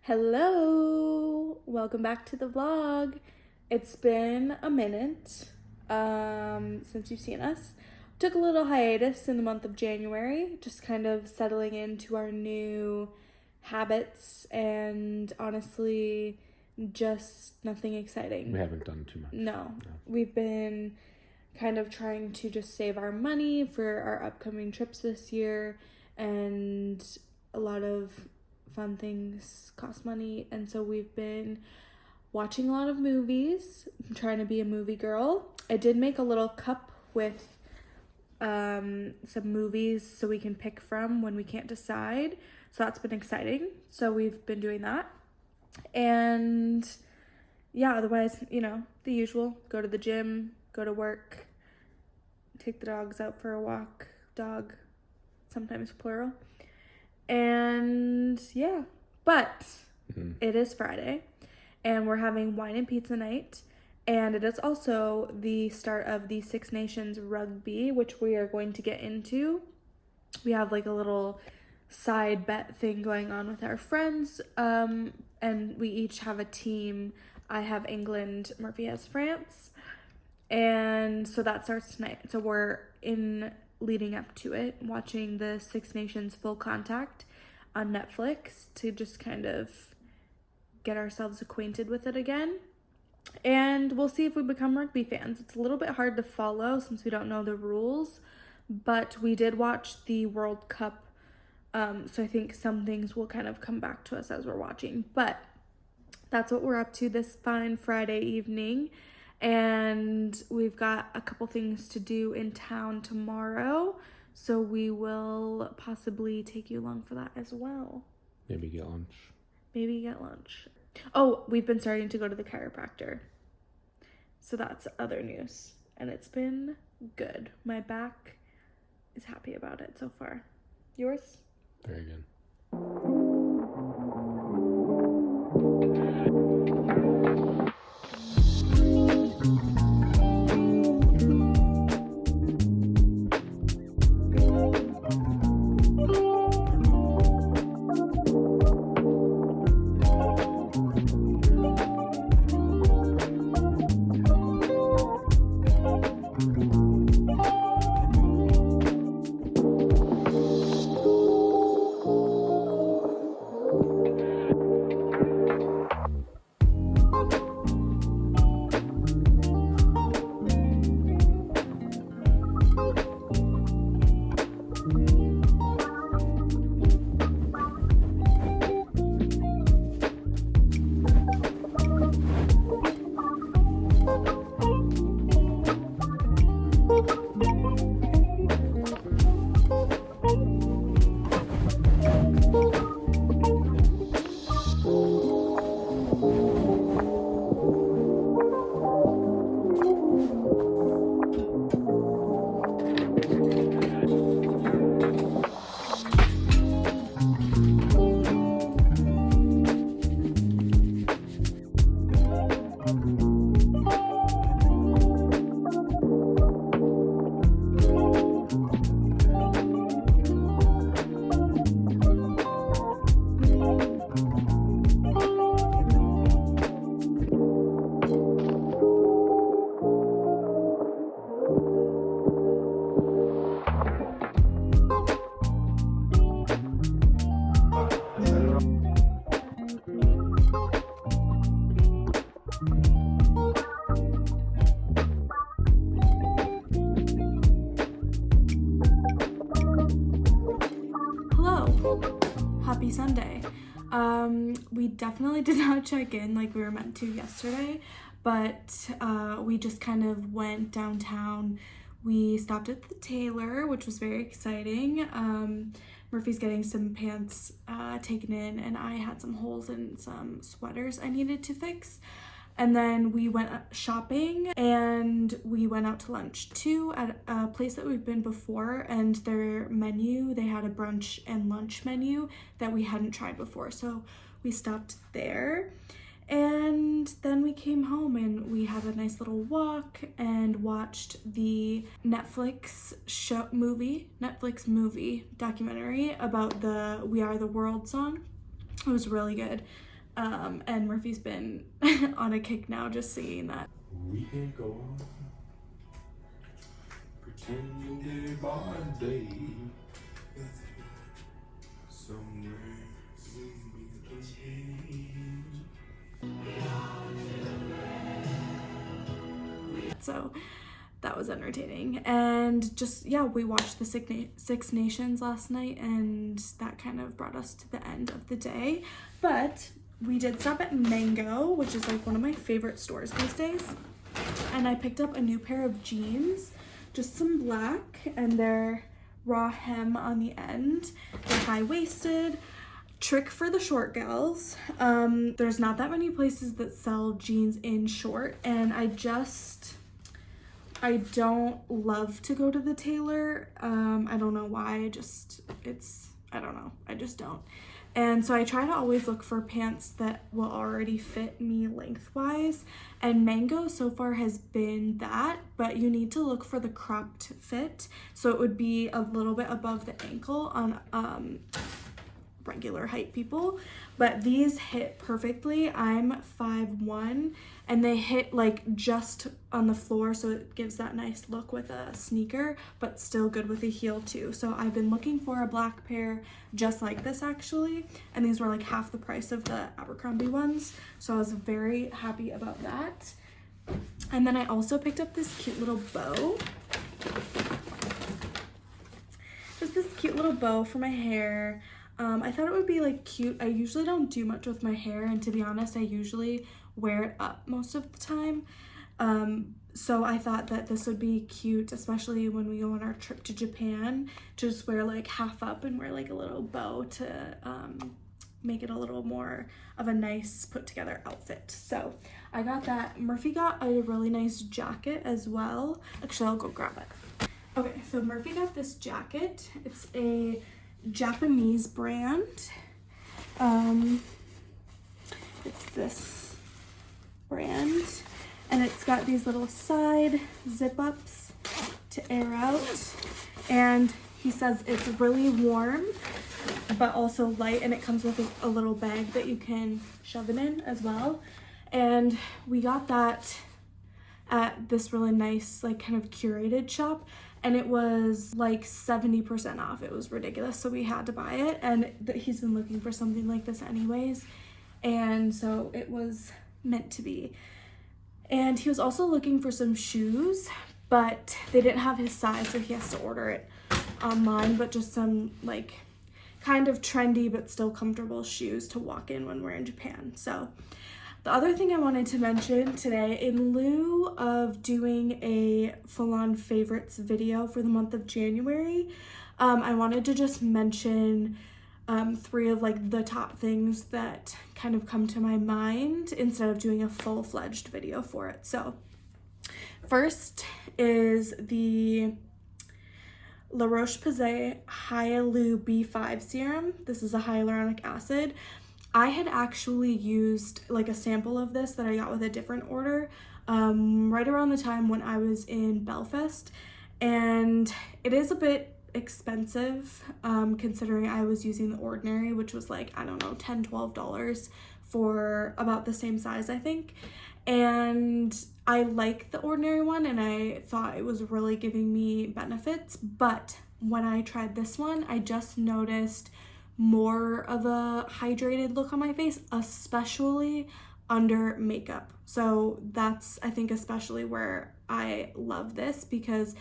Hello, welcome back to the vlog. It's been a minute since you've seen us. Took a little hiatus in the month of January, just kind of settling into our new habits and honestly just nothing exciting. We haven't done too much. No. We've been kind of trying to just save our money for our upcoming trips this year, and a lot of fun things cost money, and so we've been watching a lot of movies. I'm trying to be a movie girl. I did make a little cup with some movies so we can pick from when we can't decide, so that's been exciting. So we've been doing that, and yeah, otherwise, the usual: go to the gym, go to work, take the dogs out for a walk, dog, sometimes plural. And yeah, but It is Friday and we're having wine and pizza night, and it is also the start of the Six Nations rugby, which we are going to get into. We have like a little side bet thing going on with our friends, and we each have a team. I have England, Murphy has France, and so that starts tonight. So we're leading up to it, watching the Six Nations Full Contact on Netflix to just kind of get ourselves acquainted with it again. And we'll see if we become rugby fans. It's a little bit hard to follow since we don't know the rules, but we did watch the World Cup, so I think some things will kind of come back to us as we're watching. But that's what we're up to this fine Friday evening. And we've got a couple things to do in town tomorrow, so we will possibly take you along for that as well. Maybe get lunch. Oh, we've been starting to go to the chiropractor, so that's other news, and it's been good. My back is happy about it so far. Yours? Very good. Happy Sunday. We definitely did not check in like we were meant to yesterday, but we just kind of went downtown. We stopped at the tailor, which was very exciting. Murphy's getting some pants taken in, and I had some holes in some sweaters I needed to fix. And then we went shopping, and we went out to lunch too at a place that we've been before, and their menu, they had a brunch and lunch menu that we hadn't tried before, so we stopped there. And then we came home and we had a nice little walk and watched the Netflix movie documentary about the We Are the World song. It was really good. And Murphy's been on a kick now just singing that. We can go on pretending day by day. Somewhere soon we can change. So that was entertaining. And just, yeah, we watched the Six Nations last night, and that kind of brought us to the end of the day. But we did stop at Mango, which is like one of my favorite stores these days. And I picked up a new pair of jeans, just some black, and they're raw hem on the end. They're high-waisted. Trick for the short gals. There's not that many places that sell jeans in short, and I don't love to go to the tailor. I don't know why. I just don't. And so I try to always look for pants that will already fit me lengthwise. And Mango so far has been that, but you need to look for the cropped fit. So it would be a little bit above the ankle on regular height people. But these hit perfectly. I'm 5'1", and they hit like just on the floor, so it gives that nice look with a sneaker, but still good with a heel too. So I've been looking for a black pair just like this actually, and these were like half the price of the Abercrombie ones, so I was very happy about that. And then I also picked up this cute little bow. Just this cute little bow for my hair. I thought it would be like cute. I usually don't do much with my hair, and to be honest, I usually wear it up most of the time. So I thought that this would be cute, especially when we go on our trip to Japan, to just wear like half up and wear like a little bow to make it a little more of a nice put together outfit. So I got that. Murphy got a really nice jacket as well. Actually, I'll go grab it. Okay, so Murphy got this jacket. It's a Japanese brand. It's this brand, and it's got these little side zip ups to air out, and he says it's really warm but also light, and it comes with a little bag that you can shove it in as well. And we got that at this really nice like kind of curated shop, and it was like 70% off. It was ridiculous, so we had to buy it, and he's been looking for something like this anyways, and so it was meant to be. And he was also looking for some shoes, but they didn't have his size, so he has to order it online, but just some like kind of trendy but still comfortable shoes to walk in when we're in Japan. So the other thing I wanted to mention today, in lieu of doing a full-on favorites video for the month of January, I wanted to just mention 3 of like the top things that kind of come to my mind instead of doing a full-fledged video for it. So first is the La Roche-Posay Hyaluronic B5 serum. This is a hyaluronic acid. I had actually used like a sample of this that I got with a different order right around the time when I was in Belfast, and it is a bit expensive considering I was using the Ordinary, which was like, I don't know, $10-12 for about the same size, I think. And I like the Ordinary one, and I thought it was really giving me benefits, but when I tried this one, I just noticed more of a hydrated look on my face, especially under makeup. So that's, I think, especially where I love this, because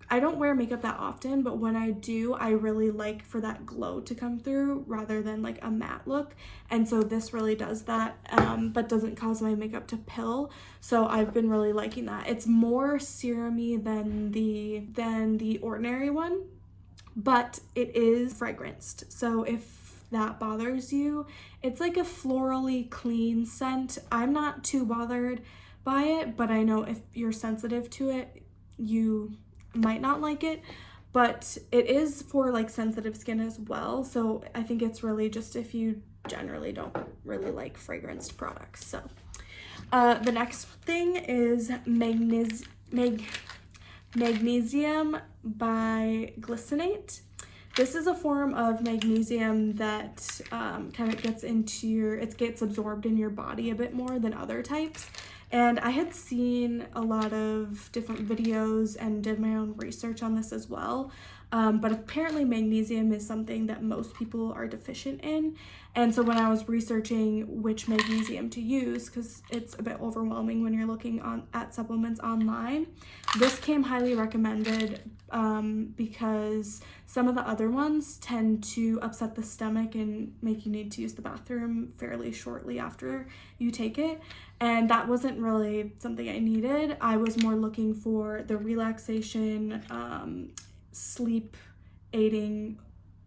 I don't wear makeup that often, but when I do, I really like for that glow to come through rather than like a matte look. And so this really does that, but doesn't cause my makeup to pill. So I've been really liking that. It's more serum-y than the Ordinary one, but it is fragranced. So if that bothers you, it's like a florally clean scent. I'm not too bothered by it, but I know if you're sensitive to it, you might not like it, but it is for like sensitive skin as well. So I think it's really just if you generally don't really like fragranced products. So the next thing is Magnesium by Glycinate. This is a form of magnesium that kind of gets it gets absorbed in your body a bit more than other types. And I had seen a lot of different videos and did my own research on this as well. But apparently magnesium is something that most people are deficient in. And so when I was researching which magnesium to use, because it's a bit overwhelming when you're looking at supplements online, this came highly recommended because some of the other ones tend to upset the stomach and make you need to use the bathroom fairly shortly after you take it. And that wasn't really something I needed. I was more looking for the relaxation, sleep aiding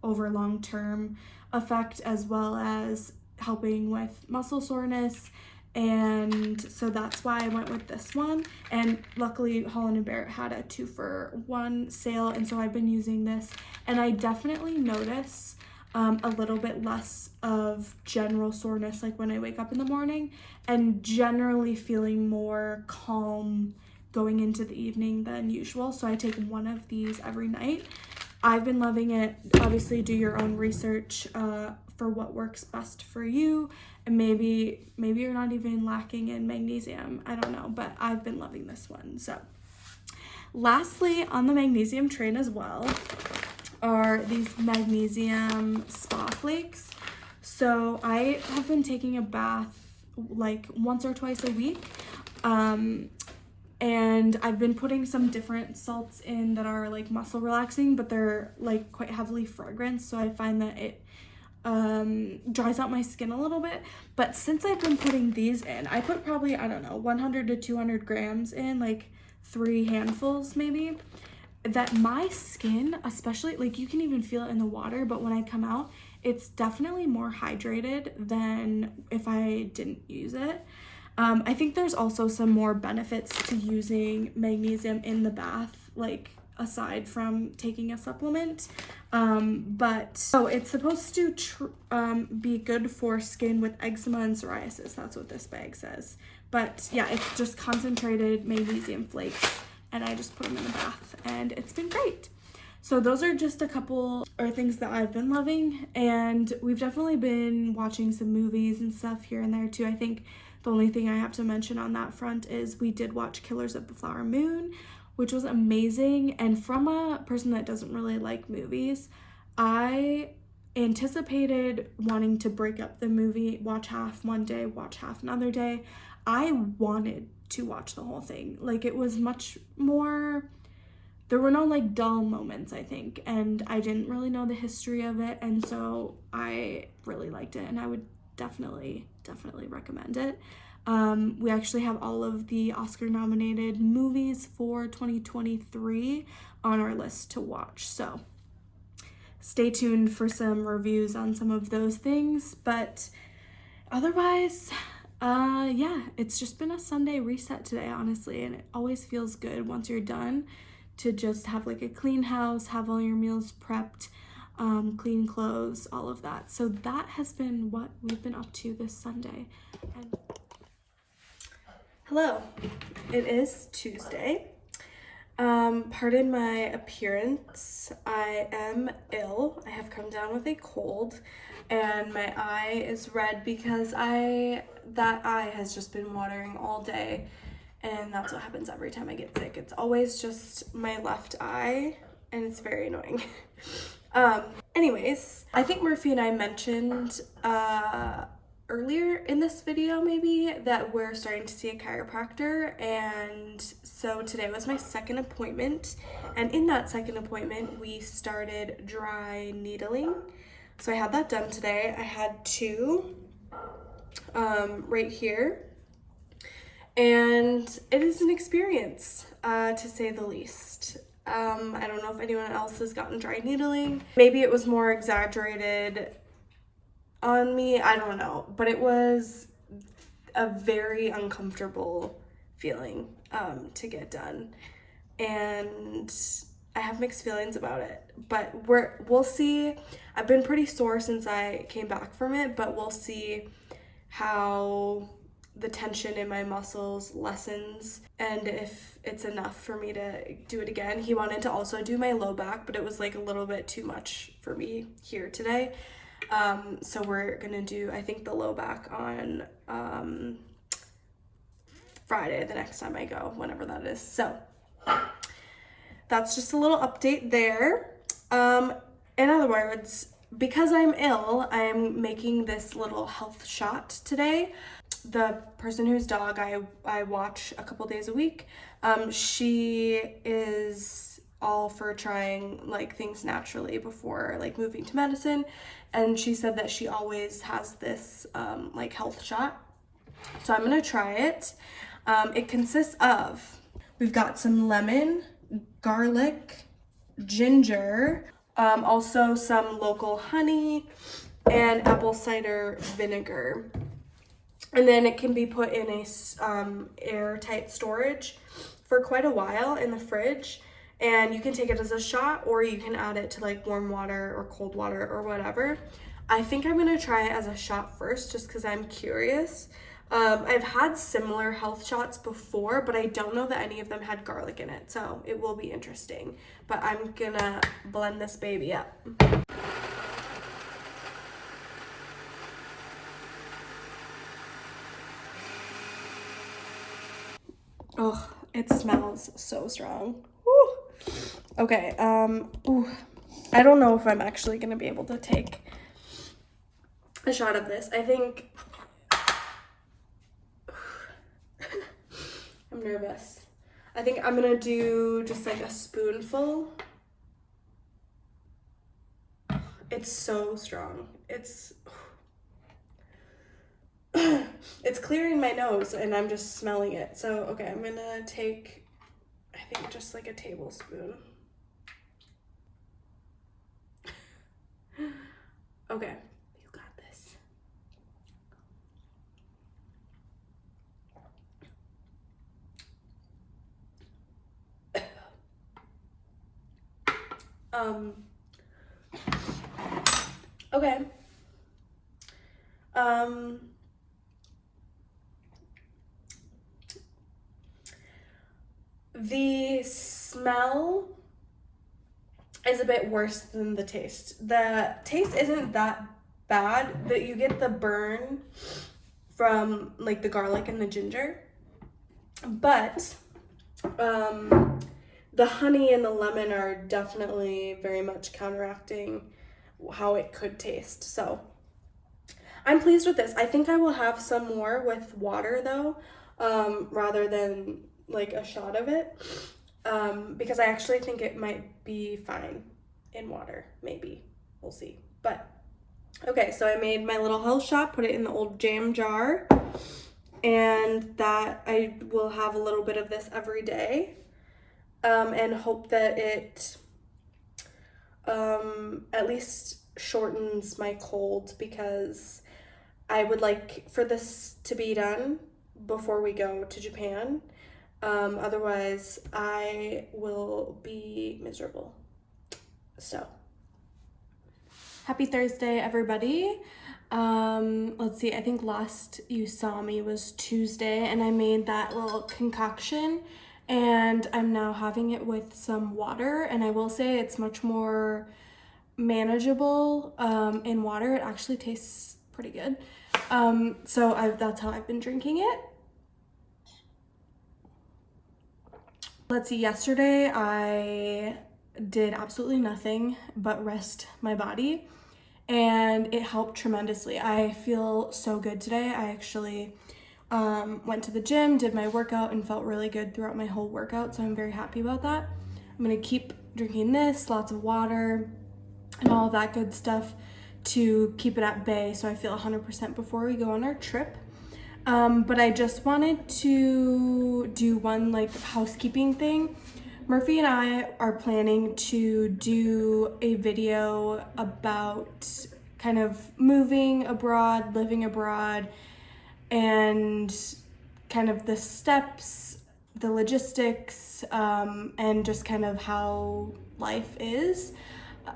over long-term effect, as well as helping with muscle soreness. And so that's why I went with this one. And luckily Holland & Barrett had a 2-for-1 sale, and so I've been using this, and I definitely notice a little bit less of general soreness, like when I wake up in the morning, and generally feeling more calm going into the evening than usual. So I take one of these every night. I've been loving it. Obviously, do your own research for what works best for you, and maybe you're not even lacking in magnesium. I don't know, but I've been loving this one. So lastly, on the magnesium train as well, are these magnesium spa flakes. So I have been taking a bath like once or twice a week, and I've been putting some different salts in that are like muscle relaxing, but they're like quite heavily fragranced, so I find that it dries out my skin a little bit. But since I've been putting these in, I put probably, I don't know, 100 to 200 grams in, like 3 handfuls maybe, that my skin, especially, like you can even feel it in the water, but when I come out, it's definitely more hydrated than if I didn't use it. I think there's also some more benefits to using magnesium in the bath, like aside from taking a supplement. So it's supposed to be good for skin with eczema and psoriasis. That's what this bag says. But yeah, it's just concentrated magnesium flakes, and I just put them in the bath, and it's been great. So those are just a couple of things that I've been loving, and we've definitely been watching some movies and stuff here and there too. I think the only thing I have to mention on that front is we did watch Killers of the Flower Moon, which was amazing. And from a person that doesn't really like movies, I anticipated wanting to break up the movie, watch half one day, watch half another day. I wanted to watch the whole thing. Like, it was much more, there were no like dull moments, I think, and I didn't really know the history of it, and so I really liked it, and I would definitely recommend it. We actually have all of the Oscar nominated movies for 2023 on our list to watch, so stay tuned for some reviews on some of those things. But otherwise, yeah, it's just been a Sunday reset today, honestly, and it always feels good once you're done to just have like a clean house, have all your meals prepped, clean clothes, all of that. So that has been what we've been up to this Sunday. And hello, it is Tuesday. Pardon my appearance. I am ill. I have come down with a cold, and my eye is red because that eye has just been watering all day, and that's what happens every time I get sick. It's always just my left eye, and it's very annoying. Anyways, I think Murphy and I mentioned earlier in this video maybe that we're starting to see a chiropractor, and so today was my second appointment, and in that second appointment we started dry needling. So I had that done today. I had 2 right here, and it is an experience to say the least. I don't know if anyone else has gotten dry needling. Maybe it was more exaggerated on me, I don't know, but it was a very uncomfortable feeling to get done, and I have mixed feelings about it, but we'll see. I've been pretty sore since I came back from it, but we'll see how the tension in my muscles lessens and if it's enough for me to do it again. He wanted to also do my low back, but it was like a little bit too much for me here today. So we're gonna do, I think, the low back on Friday, the next time I go, whenever that is. So that's just a little update there. In other words, because I'm ill, I'm making this little health shot today. The person whose dog I watch a couple days a week, she is all for trying like things naturally before like moving to medicine, and she said that she always has this like health shot. So I'm gonna try it. It consists of, we've got some lemon, garlic, ginger, also some local honey, and apple cider vinegar. And then it can be put in a airtight storage for quite a while in the fridge. And you can take it as a shot, or you can add it to like warm water or cold water or whatever. I think I'm gonna try it as a shot first, just because I'm curious. I've had similar health shots before, but I don't know that any of them had garlic in it, so it will be interesting. But I'm gonna blend this baby up. Oh, it smells so strong. Woo. Okay, ooh. I don't know if I'm actually gonna be able to take a shot of this. I think I'm nervous. I think I'm gonna do just like a spoonful. It's so strong. It's clearing my nose and I'm just smelling it. So, okay, I'm gonna take, I think, just like a tablespoon. Okay, you got this. Okay. The smell is a bit worse than the taste. The taste isn't that bad, but you get the burn from like the garlic and the ginger. But the honey and the lemon are definitely very much counteracting how it could taste. So I'm pleased with this. I think I will have some more with water though, rather than like a shot of it, because I actually think it might be fine in water. Maybe, we'll see. But okay, so I made my little health shot, put it in the old jam jar, and that I will have a little bit of this every day, and hope that it at least shortens my cold, because I would like for this to be done before we go to Japan. Otherwise I will be miserable. So happy Thursday, everybody. Let's see, I think last you saw me was Tuesday, and I made that little concoction, and I'm now having it with some water, and I will say it's much more manageable in water. It actually tastes pretty good. So that's how I've been drinking it. Let's see, yesterday I did absolutely nothing but rest my body, and it helped tremendously. I feel so good today. I actually went to the gym, did my workout, and felt really good throughout my whole workout, so I'm very happy about that. I'm gonna keep drinking this, lots of water, and all of that good stuff to keep it at bay so I feel 100% before we go on our trip. But I just wanted to do one like housekeeping thing. Murphy and I are planning to do a video about kind of moving abroad, living abroad, and kind of the steps, the logistics, and just kind of how life is.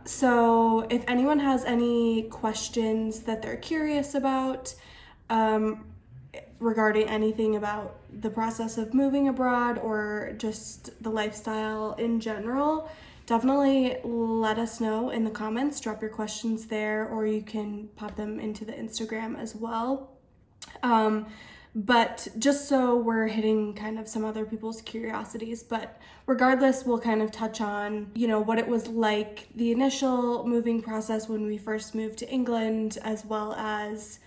So if anyone has any questions that they're curious about, regarding anything about the process of moving abroad or just the lifestyle in general, definitely let us know in the comments. Drop your questions there, or you can pop them into the Instagram as well. But just so we're hitting kind of some other people's curiosities, but regardless, we'll kind of touch on, you know, what it was like, the initial moving process when we first moved to England, as well as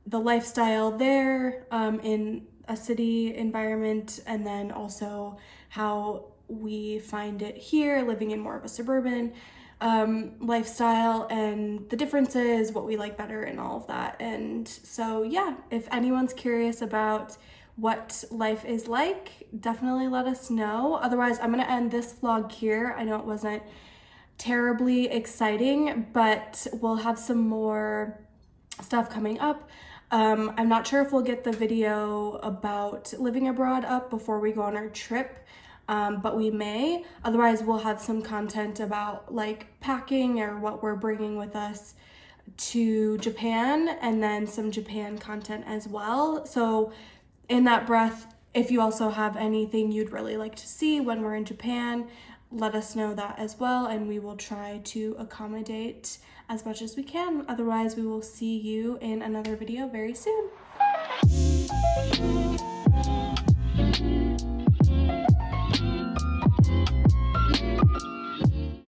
the lifestyle there in a city environment, and then also how we find it here living in more of a suburban lifestyle, and the differences, what we like better, and all of that. And so yeah, if anyone's curious about what life is like, definitely let us know. Otherwise, I'm gonna end this vlog here. I know it wasn't terribly exciting, but we'll have some more stuff coming up. I'm not sure if we'll get the video about living abroad up before we go on our trip, but we may. Otherwise, we'll have some content about like packing or what we're bringing with us to Japan, and then some Japan content as well. So in that breath, if you also have anything you'd really like to see when we're in Japan, let us know that as well, and we will try to accommodate as much as we can. Otherwise, we will see you in another video very soon.